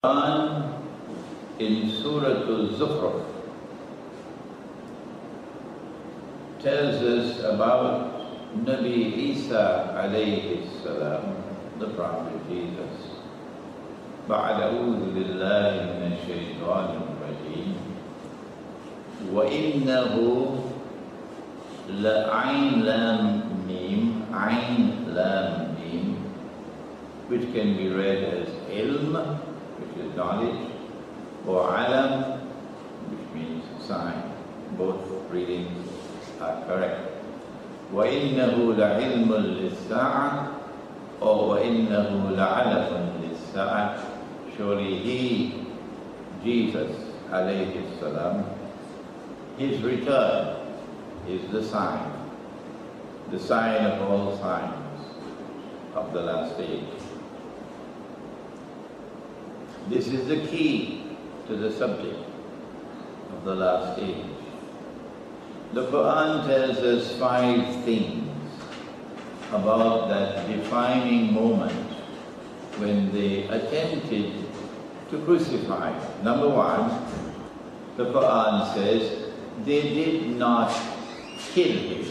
Quran in Surah Al-Zukhruf tells us about Nabi Isa alayhi salam, the Prophet Jesus. بعد أعوذ بالله من الشيطان الرجيم وإنه لعين لام ميم عين لام ميم, which can be read as ilm, which is knowledge, or alam, which means sign. Both readings are correct. وَإِنَّهُ لَعِلْمٌ لِلسَّاعَةِ or وَإِنَّهُ لَعَلَمٌ لِلسَّاعَةِ. Surely he, Jesus alayhi salam, his return is the sign of all signs of the last age. This is the key to the subject of the last age. The Quran tells us 5 things about that defining moment when they attempted to crucify. Number 1, the Quran says they did not kill him.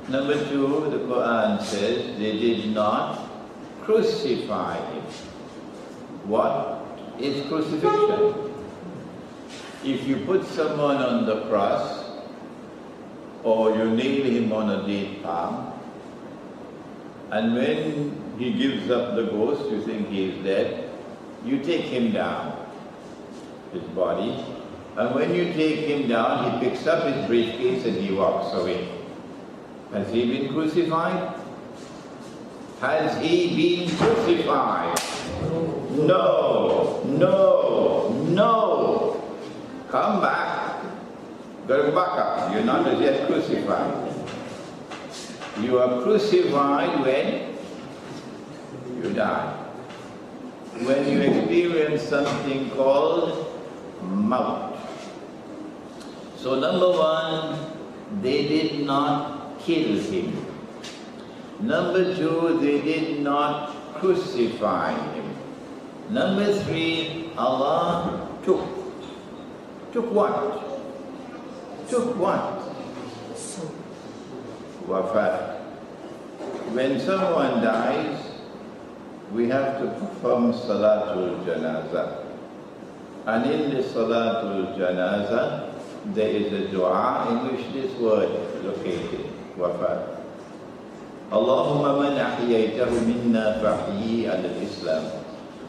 Number 2, the Quran says they did not crucify him. What is crucifixion? If you put someone on the cross or you nail him on a date palm, and when he gives up the ghost, you think he is dead, you take him down, his body, and when you take him down, he picks up his briefcase and he walks away. Has he been crucified? Has he been crucified? No, no, no. Come back. Go back up. You're not as yet crucified. You are crucified when you die. When you experience something called maut. So number 1, they did not kill him. Number 2, they did not crucify him. Number 3, Allah took. Took what? Took what? Wafat. When someone dies, we have to perform Salatul Janazah. And in the Salatul Janazah, there is a dua in which this word is located, Wafat. Allahumma man ahyaytahu minna fahyi ala al-Islam.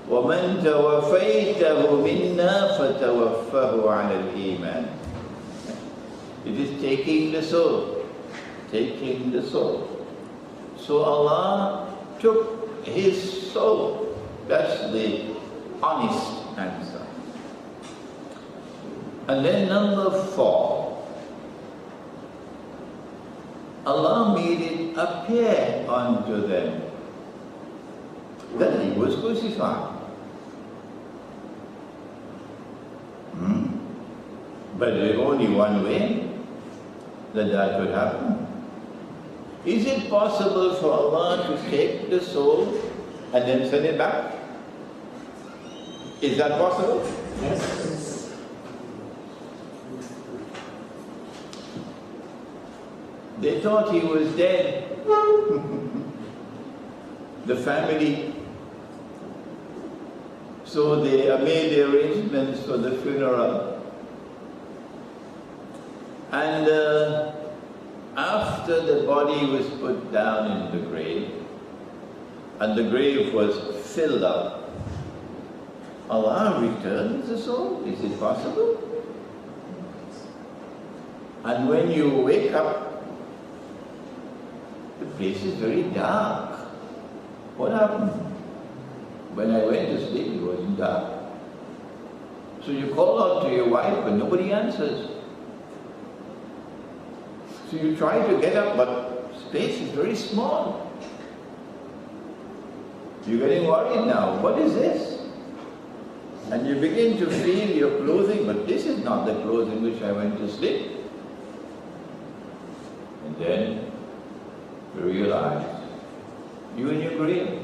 وَمَنْ تَوَفَّيْتَهُ مِنَّا فَتَوَفَّهُ عَلَى الْإِيمَانِ. It is taking the soul. Taking the soul. So Allah took his soul. That's the honest answer. And then number 4. Allah made it appear unto them that he was crucified. But there's only one way that could happen. Is it possible for Allah to take the soul and then send it back? Is that possible? Yes. They thought he was dead. The family. So they made the arrangements for the funeral. And after the body was put down in the grave, and the grave was filled up, Allah returns the soul. Is it possible? And when you wake up, the place is very dark. What happened? When I went to sleep, it wasn't dark. So you call out to your wife, but nobody answers. So you try to get up, but space is very small. You're getting worried now. What is this? And you begin to feel your clothing, but this is not the clothes in which I went to sleep. And then you realize you in your grave.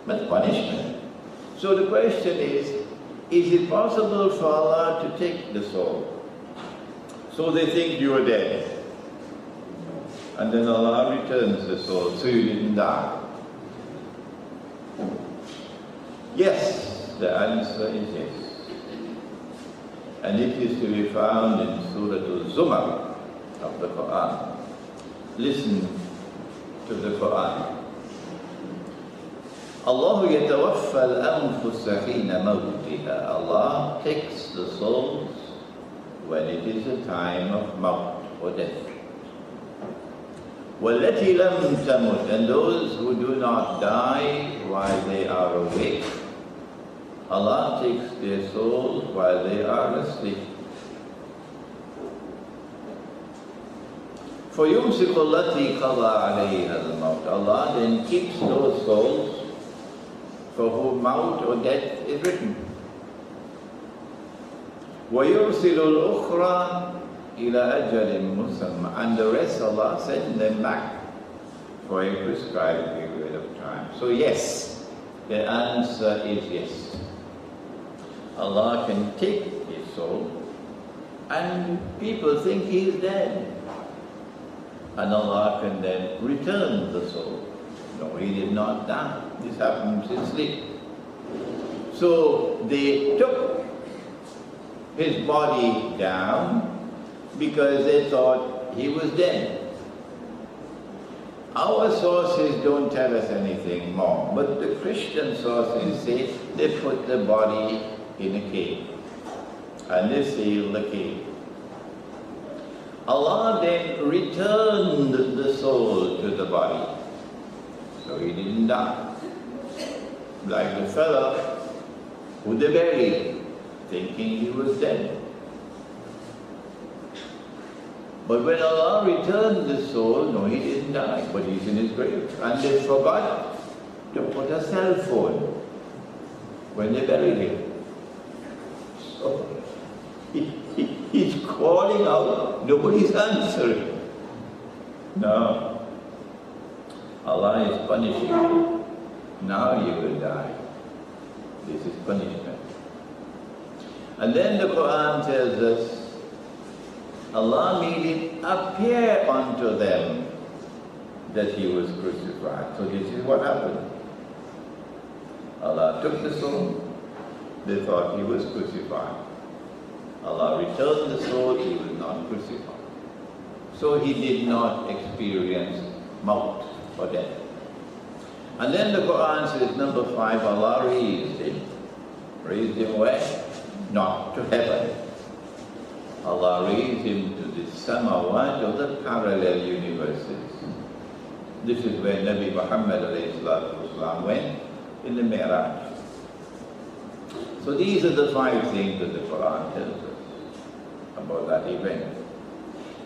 But punishment. So the question is it possible for Allah to take the soul? So they think you are dead. And then Allah returns the soul, so you didn't die. Yes, the answer is yes. And it is to be found in Surah Al-Zumar of the Quran. Listen to the Quran. Allah yatawaffa al-anfus hina mawtiha. Allah takes the souls when it is a time of maut or death. وَالَّتِي لَمْ تَمُتْ. And those who do not die while they are awake, Allah takes their souls while they are asleep. فَيُمْسِكُ الَّتِي قَضَى عَلَيْهَا الْمَوْتِ. Allah then keeps those souls for whom maut or death is written. وَيُرْسِلُ الْأُخْرَى إِلَى أَجَلٍ مُسَمًّى. And the rest Allah sends them back for a prescribed period of time. So yes, the answer is yes. Allah can take his soul and people think he is dead. And Allah can then return the soul. No, he did not die. This happens in sleep. So they took his body down because they thought he was dead. Our sources don't tell us anything more, but the Christian sources say they put the body in a cave and they sealed the cave. Allah then returned the soul to the body, so he didn't die. Like the fellow who they buried, thinking he was dead. But when Allah returned the soul, no, he didn't die, but he's in his grave. And they forgot to put a cell phone when they buried him. So he's calling out, nobody's answering. No. Allah is punishing you. Now you will die. This is punishment. And then the Quran tells us, Allah made it appear unto them that he was crucified. So this is what happened. Allah took the soul, they thought he was crucified. Allah returned the soul, he was not crucified. So he did not experience maut or death. And then the Quran says, number 5, Allah raised him. Raised him where? Not to heaven. Allah raised him to the samawat of the parallel universes. This is where Nabi Muhammad went in the Mi'raj. So these are the 5 things that the Quran tells us about that event.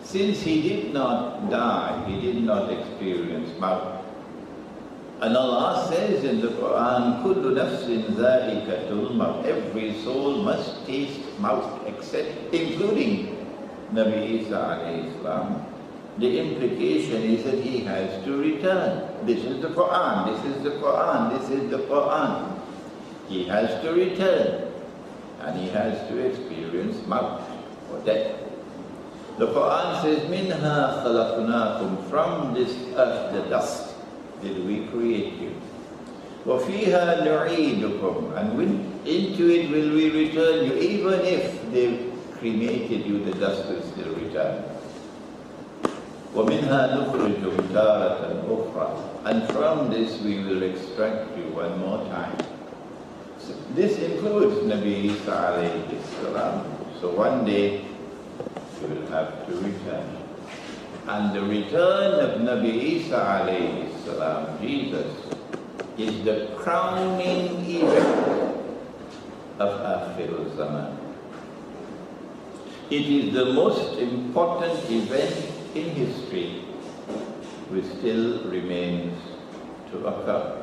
Since he did not die, he did not experience maut. And Allah says in the Quran, كُلُّ نَفْسٍ ذَائِقَةُ الْمَوْتِ. Every soul must taste maut, except, including Nabi Isa alayhi salam. The implication is that he has to return. This is the Quran, this is the Quran, this is the Quran. He has to return, and he has to experience maut, or death. The Quran says, مِنْهَا خَلَقْنَاكُمْ. From this earth, the dust, did we create you. وَفِيهَا نُعِيدُكُمْ. And into it will we return you. Even if they cremated you, the dust will still return. وَمِنْهَا نُخْرِجُكُمْ تَارَةً أُخْرَى. And from this we will extract you one more time. So this includes Nabi Isa alayhi salam. So one day you will have to return. And the return of Nabi Isa alayhi salam, Jesus, is the crowning event of Akhir al-Zaman. It is the most important event in history which still remains to occur.